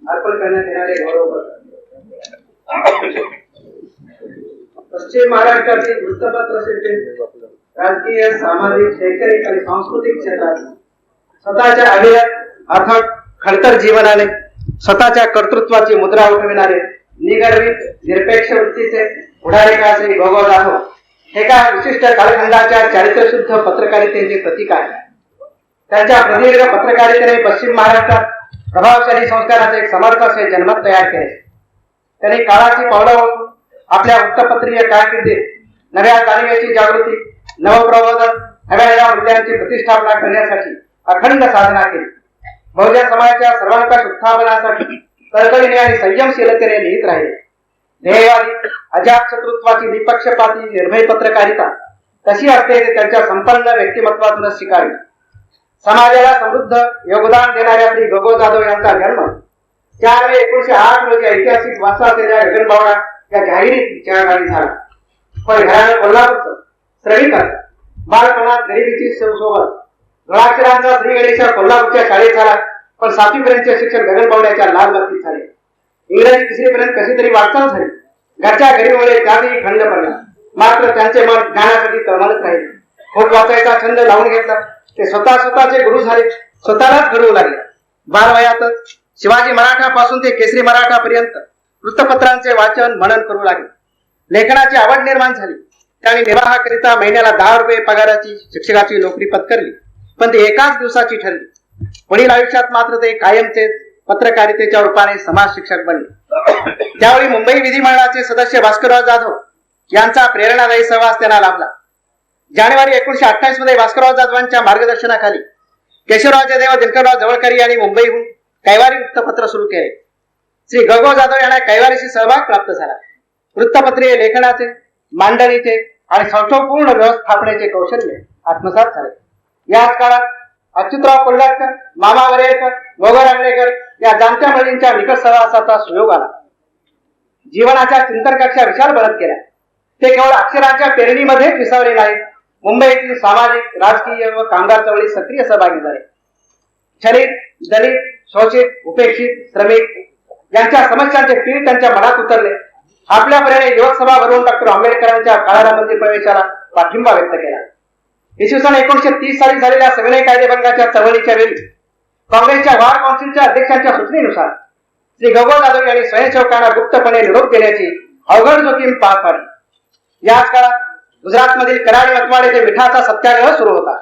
अर्पण करण्यात येणारे गौरवपत्र. पश्चिम महाराष्ट्रातील वृत्तपत्र क्षेत्र राजकीय, सामाजिक, शैक्षणिक आणि सांस्कृतिक क्षेत्रात स्वतःच्या अविरत अथक खडतर जीवनाने स्वतःच्या कर्तृत्वाची मुद्रा उठविणारे निगर्वित निरपेक्ष वृत्तीचे पुढारीकार श्री गोगो जाधव एका विशिष्ट कालखंडाच्या चारित्र्यशुद्ध पत्रकारितेचे प्रतीक आहे. त्यांच्या प्रदीर्घ पत्रकारितेने पश्चिम महाराष्ट्रात प्रभावशाली संस्काराचे एक समर्थ असे जनमत तयार केले. त्यांनी काळाची पावलं ओळखून आपल्या वृत्तपत्रीय कारकिर्दीत नव्या जाणीवेची जागृती, नवप्रबोधन, नव्या मूल्यांची प्रतिष्ठापना करण्यासाठी अखंड साधना केली. बहुजन समाजाच्या सर्वांकष उत्थापनासाठी तळतळीने आणि संयमशीलतेने लिहित राहिले. ध्येयवादी, अजात शत्रुत्वाची निपक्षपाती निर्भय पत्रकारिता कशी असते ते त्यांच्या संपन्न व्यक्तिमत्वातूनच शिकावे. समाजाला समृद्ध योगदान देणाऱ्या श्री गोगो जाधव यांचा जन्म 4 मे 1908 रोजी ऐतिहासिक वारसा असलेल्या गगनबावडा या जाहिरीच्या गावी झाला. पण घराणं कोल्हापूरचं, श्रमिकाचं, बालपणात गरिबीची सोबत गळाक्षरांचा श्री गणेशा कोल्हापूरच्या शाळेत झाला. पण 7वी पर्यंतचे शिक्षण गगनबावड्याच्या लालबागेत झाले. इंग्रजी 3री पर्यंत कशी तरी वाटचाल झाली. घरच्या गरिबीमुळे त्यातही खंड पडला. मात्र त्यांचे मन ज्ञानासाठी तळमळत राहिले. खूप वाचायचा छंद लावून घेतला. ते स्वतःचे गुरु झाले, स्वतःलाच घडवू लागले. बालवयातच शिवाजी मराठा पासून ते केसरी मराठा पर्यंत वृत्तपत्रांचे वाचन मनन करू लागले. लेखनाची आवड निर्माण झाली. त्यांनी निर्वाहाकरिता महिन्याला 10 रुपये पगाराची शिक्षकाची नोकरी पत्करली. पण ती एकाच दिवसाची ठरली. पुढील आयुष्यात मात्र ते कायमचे पत्रकारितेच्या रूपाने समाज शिक्षक बनले. त्यावेळी मुंबई विधिमंडळाचे सदस्य भास्करराव जाधव यांचा प्रेरणादायी सहवास त्यांना लाभला. जानेवारी 1928 मध्ये भास्करराव जाधवांच्या मार्गदर्शनाखाली केशवराव जयदेव दिनकरराव जवळकरी यांनी मुंबईहून कैवारी वृत्तपत्र सुरू केले. श्री गोगो जाधव यांना कैवारीशी सहभाग प्राप्त झाला. वृत्तपत्रीय लेखनाचे, मांडणीचे आणि संस्थापूर्ण व्यवस्थापनेचे कौशल्य आत्मसात झाले. याच काळात अच्युतराव कोल्हटकर, मामा वरेरकर, गोगर आंगणेकर या जाणत्या मुलींच्या निकट सहवासाचा सुयोग आला. जीवनाच्या चिंतन कक्षा विशाल बनत केल्या. ते केवळ अक्षरांच्या पेरणीमध्येच विसावले नाहीत. मुंबईतील सामाजिक, राजकीय व कामगार चळवळीत सक्रिय सहभागी झाले. शरीर, दलित, शोषित, उपेक्षित, श्रमिक यांच्या समस्यांचे पीठ त्यांच्या मनात उतरले. आपल्या परीने युवक सभा भरवून डॉक्टर आंबेडकरांच्या काळारामंदी प्रवेशाला पाठिंबा व्यक्त केला. इसवी सन 1930 साली झालेल्या सविनय कायदेभंगाच्या चळवळीच्या वेळी काँग्रेसच्या वार काउन्सिलच्या अध्यक्षांच्या सूचनेनुसार श्री गोगो जाधव यांनी स्वयंसेवकांना गुप्तपणे निरोप देण्याची अवघड जोखीम पार पाडली. याच काळात गुजरातमधील कराड मतवाड येथे मिठाचा सत्याग्रह सुरू होता.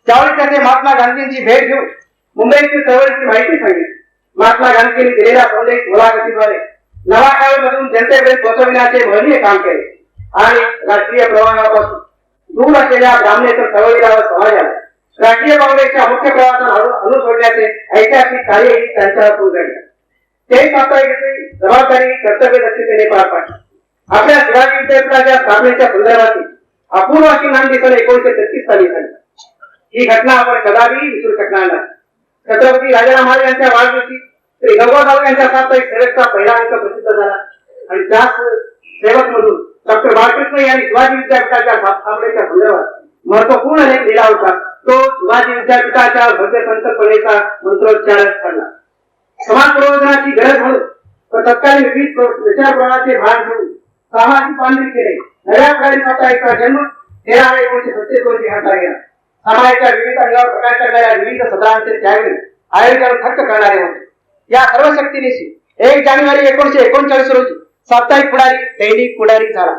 त्यावेळी त्याचे महात्मा गांधींची भेट घेऊन मुंबईतील चळवळीची माहिती सांगितली. महात्मा गांधींनी दिलेल्या संदेश मुलाखतीद्वारे नवा काळमधून जनतेपर्यंत पोहोचविण्याचे महनीय काम केले आणि राष्ट्रीय प्रवाहापासून दूर असलेल्या ब्राह्मणेतर चळवळीला समाजाला राष्ट्रीय काँग्रेसच्या मुख्य प्रवाहात आणून सोडण्याचे ऐतिहासिक कार्यही त्यांच्या हातून घडले. ते प्रास्ताविकेची जबाबदारी कर्तव्य दक्षतेने पार पाडली. आपल्या शिवाजी विद्यापीठाच्या स्थापनेच्या संदर्भातील अपूर्व अशी नांदी सन 1933 साली झाली. ही घटना आपण कदापि विसरू शकणार नाही. छत्रपती राजाराम महाराज यांच्या वाढदिवशी श्री गोगो जाधव यांच्या साप्ताहिक सेवेचा पहिला अंक प्रसिद्ध झाला आणि त्याच सेवक म्हणून डॉक्टर बाळकृष्ण यांनी शिवाजी विद्यापीठाच्या स्थापनेच्या संदर्भात महत्वपूर्ण लेख लिहिला होता. तो शिवाजी विद्यापीठाच्या भव्य संकल्पनेचा मंत्रोच्चार ठरला. समाज प्रबोधनाची गरज म्हणून तत्कालीन विविध विचार प्रवाहाचे भाग घेऊन सामाजिक बांधणी केले. नव्या प्रकारे साप्ताहिकचा जन्म 13 मे 1937 रोजी घडला गेला. समाजाच्या विविध अंगावर प्रकाश करणाऱ्या विविध सत्रांचे त्यावेळी आयोजन थक्क करणारे होते. या सर्व शक्तीनिशी 1 जानेवारी 1939 रोजी साप्ताहिक पुढारी दैनिक पुढारी झाला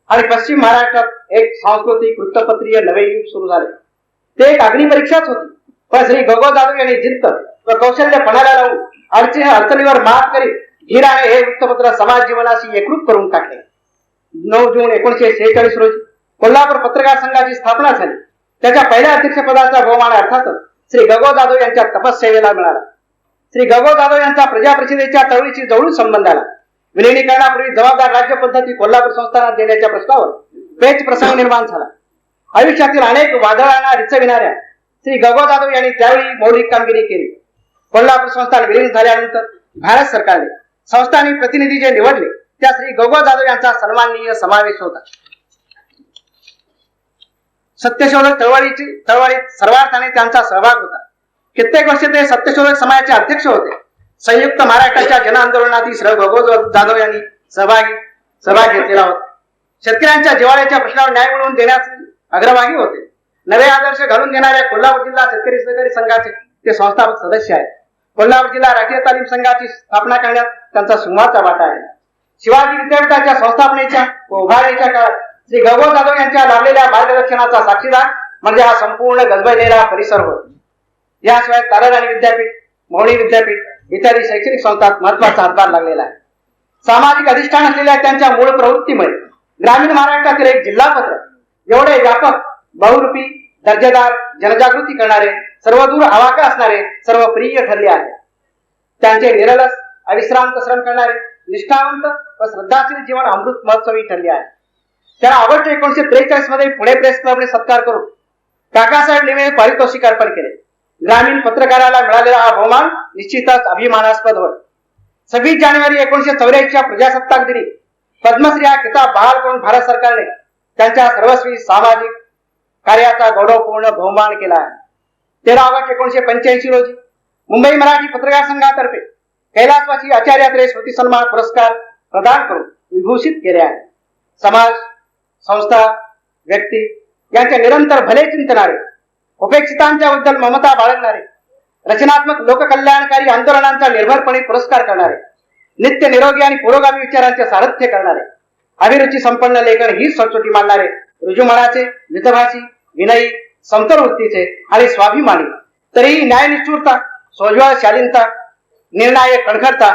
आणि पश्चिम महाराष्ट्रात एक सांस्कृतिक वृत्तपत्रीय नवे युग सुरू झाले. ते एक अग्निपरीक्षाच होती. पण श्री गोगो जाधव यांनी जिद्द व कौशल्य पणाला लावून अडचणीवर मात करीत धीराने हे वृत्तपत्र समाज जीवनाशी एकरूप करून टाकले. 9 जून 1946 रोजी कोल्हापूर पत्रकार संघाची स्थापना झाली. त्याच्या पहिल्या अध्यक्षपदाचा बहुमान अर्थातच श्री गोगो जाधव यांच्या तपस्सेवेला मिळाला. श्री गोगो जाधव यांचा प्रजा परिषदेच्या चळवळीशी जवळून संबंध आला. विलिनीकरणापूर्वी जबाबदार राज्य पद्धती कोल्हापूर संस्थानात देण्याच्या प्रस्तावावर पेच प्रसंग निर्माण झाला. आयुष्यातील अनेक वादळांना रिचविणाऱ्या श्री गोगो जाधव यांनी त्यावेळी मौलिक कामगिरी केली. कोल्हापूर संस्थान विलीन झाल्यानंतर भारत सरकारने संस्थानी प्रतिनिधी जे निवडले त्या श्री गोगो जाधव यांचा सन्माननीय समावेश होता. सत्यशोधक चळवळीत सर्वार्थाने त्यांचा सहभाग होता. कित्येक वर्षे ते सत्यशोधक समाजाचे अध्यक्ष होते. संयुक्त महाराष्ट्राच्या जन आंदोलनातील श्री गगो जाधव यांनी सहभाग घेतलेला होता. शेतकऱ्यांच्या जिव्हाळ्याच्या प्रश्नावर न्याय मिळवून देण्यास अग्रभागी होते. नवे आदर्श घालून देणाऱ्या कोल्हापूर जिल्हा शेतकरी सहकारी संघाचे ते संस्थापक सदस्य आहेत. कोल्हापूर जिल्हा राष्ट्रीय तालीम संघाची स्थापना करण्यात त्यांचा सुमारचा वाटा आहे. शिवाजी विद्यापीठाच्या संस्थापनेच्या व उभारणीच्या काळात श्री गगो जाधव यांच्या लाभलेल्या मार्गदर्शनाचा साक्षीदार म्हणजे हा संपूर्ण गजबजलेला परिसर होय. याशिवाय ताराराणी विद्यापीठ, मौनी विद्यापीठ इत्यादी शैक्षणिक संस्थांत महत्वाचा हातभार लागलेला आहे. सामाजिक अधिष्ठान असलेल्या त्यांच्या मूळ प्रवृत्तीमुळे ग्रामीण महाराष्ट्रातील एक जिल्हा पत्र एवढे व्यापक, बहुरूपी, दर्जेदार, जनजागृती करणारे, सर्वदूर आवाका असणारे, सर्व प्रिय ठरले आहे. त्यांचे निरलस अविश्रांत श्रम करणारे, निष्ठावंत व श्रद्धाशील जीवन अमृत महोत्सवी ठरले आहे. त्याला ऑगस्ट 1943 मध्ये पुणे प्रेस क्लबने सत्कार करून काकासाहेब लिमे पारितोषिक अर्पण केले. ग्रामीण पत्रकाराला मिळालेला हा बहुमान निश्चितच अभिमानास्पद होय. 26 जानेवारी 1984 प्रजासत्ताक दिनी पद्मश्री हा किताब बहाल करून भारत सरकारने त्यांच्या सर्वस्वी सामाजिक कार्याचा गौरवपूर्ण बहुमान केला आहे. 13 ऑगस्ट 1985 रोजी मुंबई मराठी पत्रकार संघातर्फे कैलासवासी आचार्यात्रे स्मृती सन्मान पुरस्कार प्रदान करून विभूषित केले आहे. समाज, संस्था, व्यक्ती यांचे निरंतर भले चिंतणारे, उपेक्षितांच्या बद्दल ममता बाळगणारे, रचनात्मक लोककल्याणकारी आंदोलनांचा निर्भरपणे पुरस्कार करणारे, नित्य निरोगी आणि पुरोगामी विचारांचे सारथ्य करणारे, अभिरुची संपन्न लेखन ही सचोटी मानणारे, रुजुमनाचे, मितभाषी, विनयी, समतोल वृत्तीचे आणि स्वाभिमानी, तरीही न्यायनिष्ठुरता, सोज्वळ शालीनता, निर्णायक कणखरता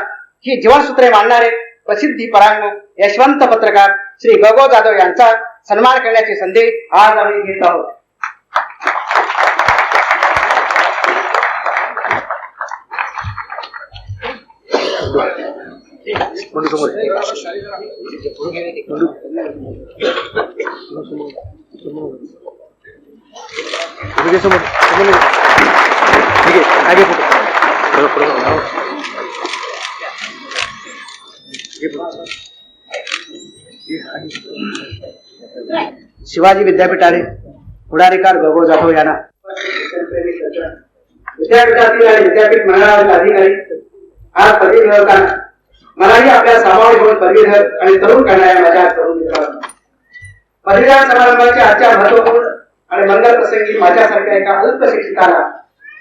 ही जीवनसूत्रे मानणारे प्रसिद्धी परांगमुख यशवंत पत्रकार श्री गगो जाधव यांचा सन्मान करण्याची संधी आज आम्ही घेत आहोत. शिवाजी विद्यापीठाने पुढारीकार गगो जाधव यांना विद्यापीठातील आणि विद्यापीठ मंडळातील अधिकारी आज पदवी मिळवताना मलाही आपल्या सामावून घेऊन पदवीधर आणि तरुण करणाऱ्या माझ्या तरुण मित्रांनो, पदवीदान समारंभाच्या आजच्या महत्वपूर्ण आणि मंगल प्रसंगी माझ्यासारख्या एका अल्प शिक्षिकाला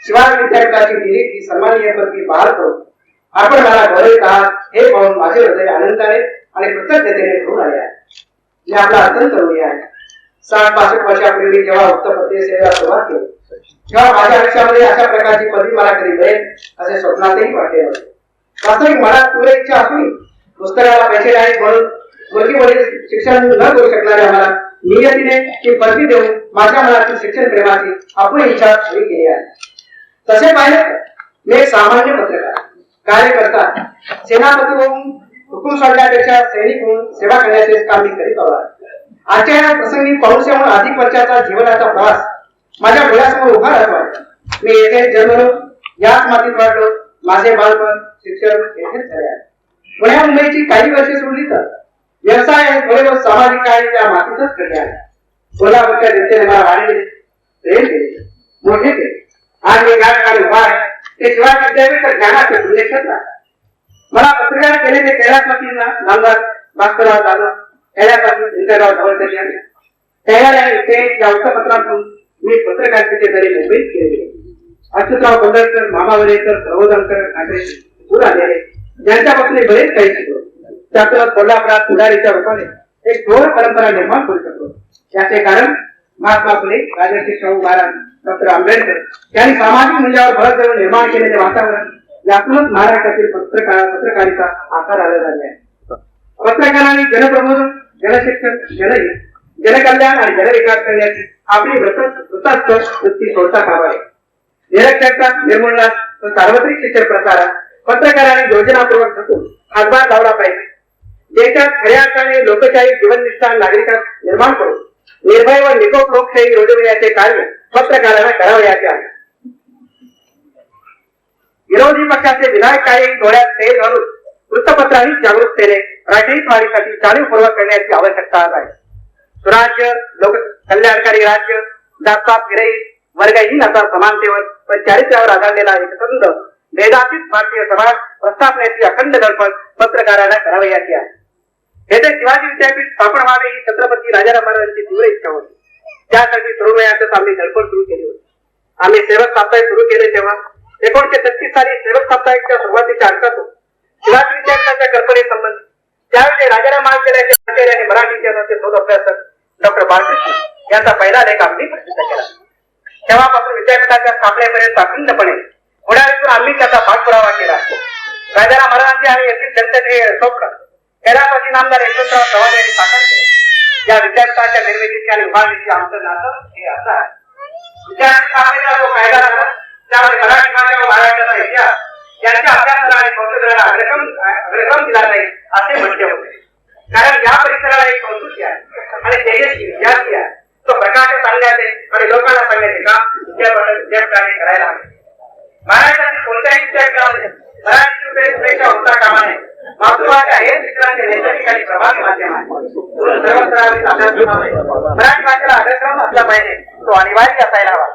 शिवाजी विद्यापीठाची दिली ही सन्माननीय पदवी बहाल करून आपण मला गौरवित आहात हे पाहून माझे हृदय आनंदाने आणि कृतज्ञतेने भरून आले आहे. मी आपला अत्यंत ऋणी आहे. 60-65 वर्षापूर्वी जेव्हा वृत्तपत्रिका सेवेला सुरुवात केली तेव्हा माझ्या आयुष्यामध्ये अशा प्रकारची पदवी मला कधी मिळेल असे स्वप्नातही वाटले नव्हते. वास्तविक मनात पूर्ण इच्छा असून पुस्तकाला पैसे नाहीत म्हणून मुलगीवरील शिक्षण न करू शकणाऱ्या मला नियतीने ती पदवी देऊन माझ्या मनातील शिक्षण प्रेमाची आपण इच्छा पुरी केली आहे. तसे पाहिले मी एक सामान्य पत्रकार, कार्यकर्ता, सेनापती होऊन हुकूम सोडण्यापेक्षा सैनिक होऊन सेवा करण्याचे काम मी करीत आलो आहे. आजच्या या प्रसंगी पाऊसयामुळे अधिक वर्षाचा जीवनाचा प्रवास माझ्या डोळ्यासमोर उभा राहतो आहे. मी येथे जन्मलो, याच मातीत वाढलो, माझे बालपण, शिक्षण येथेच झाले आहे. पुण्या मुंबईची काही वर्षे सोडली तर व्यवसाय आणि थोडे बहुत सामाजिक कार्य या मातीतच घडले आहे. कोल्हापूरच्या जनतेने मला वाढले, प्रेम केले, मोठे केले. आज मी गाठ उभा आहे ते शिवाजी विद्यापीठ ज्ञानाचे पुण्यक्षेत्र आहे. मला पत्रकार केले ते कैलासवासींना नामदार भास्करराव जाधव, कैलासवासी इंद्रराव ढवळकर यांनी त्या वृत्तपत्रातून मी पत्रकारितेचे तरी मुंबईत केले. अच्युतराव गोंधळकर, मामा वरेकर, प्रबोधनकर, ठाकरे, पुराणे यांच्यापासून बरेच काही शिकलो. त्यातूनच कोल्हापुरात पुढारीच्या रूपाने एक थोर परंपरा निर्माण करू शकतो. याचे कारण महात्मा फुले, राजर्षी शाहू महाराज, डॉक्टर आंबेडकर यांनी सामाजिक मूल्यावर भर देऊन निर्माण केलेले वातावरण यातूनच महाराष्ट्रातील पत्रकारिता आकार आलेला आहे. पत्रकारांनी जनप्रबोधन, जनशिक्षण, जनहित, जनकल्याण आणि जनविकास करण्याची आपली वृत्ती सोडता कामा नये. निरक्षरता निर्मूलनास व सार्वत्रिक शिक्षण प्रसारात पत्रकारांनी योजनापूर्वक झटून हातभार लावला पाहिजे. देशात खऱ्या अर्थाने लोकशाही जीवननिष्ठ नागरिकांस निर्माण करून निर्भय व निकोप लोकशाही रोजविण्याचे कार्य पत्रकारांना करावयाचे आहे. विरोधी पक्षाचे विधायक कार्य डोळ्यात तेल घालून वृत्तपत्रांनी जागरूकतेने राष्ट्रीयवादीसाठी जाणीवपूर्वक करण्याची आवश्यकता आहे. सुराज्य, लोक कल्याणकारी राज्य, जातपात विरहित वर्गहीन असा समानतेवर पण चारित्र्यावर आधारलेला एक संत वेदातीत भारतीय समाज प्रस्थापनेची अखंड धडपड पत्रकारांना करावयाची आहे. येथे शिवाजी विद्यापीठ स्थापन व्हावे ही छत्रपती राजाराम महाराजांची तीव्र इच्छा होती. त्यासाठी तरुण वयातच आम्ही धडपड सुरू केली होती. आम्ही सेवक साप्ताहिक सुरू केले तेव्हा 1936 साली सेवक साप्ताहिकच्या सुरुवातीच्या अंकातून शिवाजी विद्यापीठाच्या कल्पनेसंबंधी त्यावेळी राजाराम महाविद्यालयाचे आचार्य आणि मराठी इतिहासाचे शोध अभ्यासक डॉक्टर बाळकृष्ण यांचा पहिला लेख आम्ही प्रसिद्ध केला. तेव्हापासून विद्यापीठाच्या स्थापनेपर्यंत अखंडपणे पुढारीतून आम्ही त्याचा पाठपुरावा केला. राजाराम महाराजांचे आणि येथील जनतेचे स्वप्न कैलासवासी नामदार यशवंतराव चव्हाण यांनी साकार केले. या विद्यापीठाच्या निर्मितीची आणि उभारणीची आमचं नातं हे असं आहे. विद्यापीठ स्थापनेचा जो कायदा झाला त्यामध्ये मराठी भाषा व महाराष्ट्राचा इतिहास यांच्या अभ्यासाला आणि संशोधनाला अग्रक्रम दिला जाईल असे म्हटले होते. कारण या परिसराला एक संस्कृती आहे आणि तेजस्वी विद्यार्थी आहे. तो प्रकाश सांगण्याचे आणि लोकांना सांगण्याचे काम विद्यापीठाने करायला हवे. महाराष्ट्रातील कोणत्याही विद्यापीठामध्ये मराठी शुभेच्छा होता कामा नये. मातृभाषा हे शिक्षणाचे नैसर्गिक आणि प्रभावी माध्यम आहे. सर्व स्तरावरील अभ्यासक्रमामध्ये मराठी भाषेला अग्रक्रम असला पाहिजे, तो अनिवार्य असायला हवा.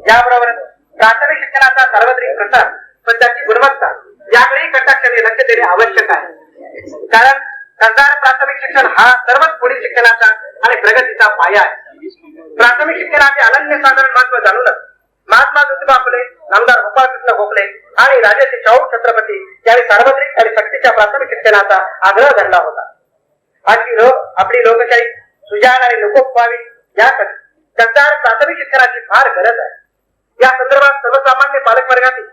याबरोबर प्राथमिक शिक्षणाचा सार्वत्रिक प्रसार पण त्याची गुणवत्ता याकडे कटाक्षाने लक्ष देणे आवश्यक आहे. कारण सरकार प्राथमिक शिक्षण हा सर्वच पुढील शिक्षणाचा आणि प्रगतीचा पाया आहे. प्राथमिक शिक्षणाचे अनन्यसाधारण महत्व जाणूनच महात्मा ज्योतिबा फुले, नामदार गोपाळकृष्ण गोखले आणि राजर्षी शाहू छत्रपती यांनी सार्वत्रिक आणि सक्तीच्या प्राथमिक शिक्षणाचा आग्रह धरला होता. आपली लोकशाही सुजाण आणि लोकोप व्हावी यासाठी सरकार प्राथमिक शिक्षणाची फार गरज आहे. या संदर्भात सर्वसामान्य पालकवर्गातील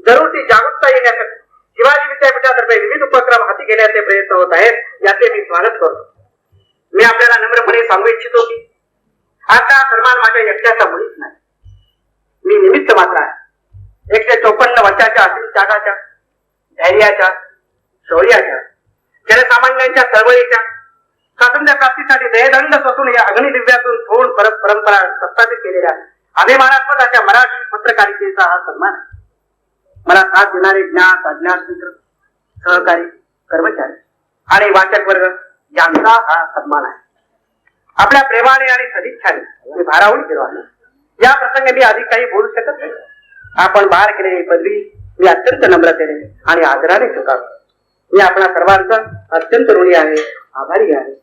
जरूर ती जागरूकता येण्यासाठी शिवाजी विद्यापीठातर्फे विविध उपक्रम हाती घेण्याचे प्रयत्न होत आहेत. याचे मी स्वागत करतो. मी आपल्याला नम्रपणे सांगू इच्छितो की आता सन्मान माझ्या एकट्याचा मुळीच नाही. मी निमित्त मात्र आहे. 154 वर्षाच्या असीम त्यागाच्या, धैर्याच्या, शौर्याच्या, जनसामान्यांच्या चळवळीच्या, स्वातंत्र्य प्राप्तीसाठी दयदंड सोसून या अग्निदिव्यातून थोड परत परंपरा प्रस्थापित केलेल्या अभिमानास्पद अशा मराठी पत्रकारितेचा हा सन्मान आहे. मला साथ देणारे ज्ञात अज्ञात मित्र, सहकारी, कर्मचारी आणि वाचक वर्ग यांचा हा सन्मान आहे. आपल्या प्रेमाने आणि सदिच्छाने मी भारावून केलो आहे. या प्रसंगी मी अधिक काही बोलू शकत नाही. आपण बाहेर केलेली पदवी मी अत्यंत नम्रतेने आणि आदराने स्वीकारतो. मी आपल्या सर्वांचा अत्यंत ऋणी आहे, आभारी आहे.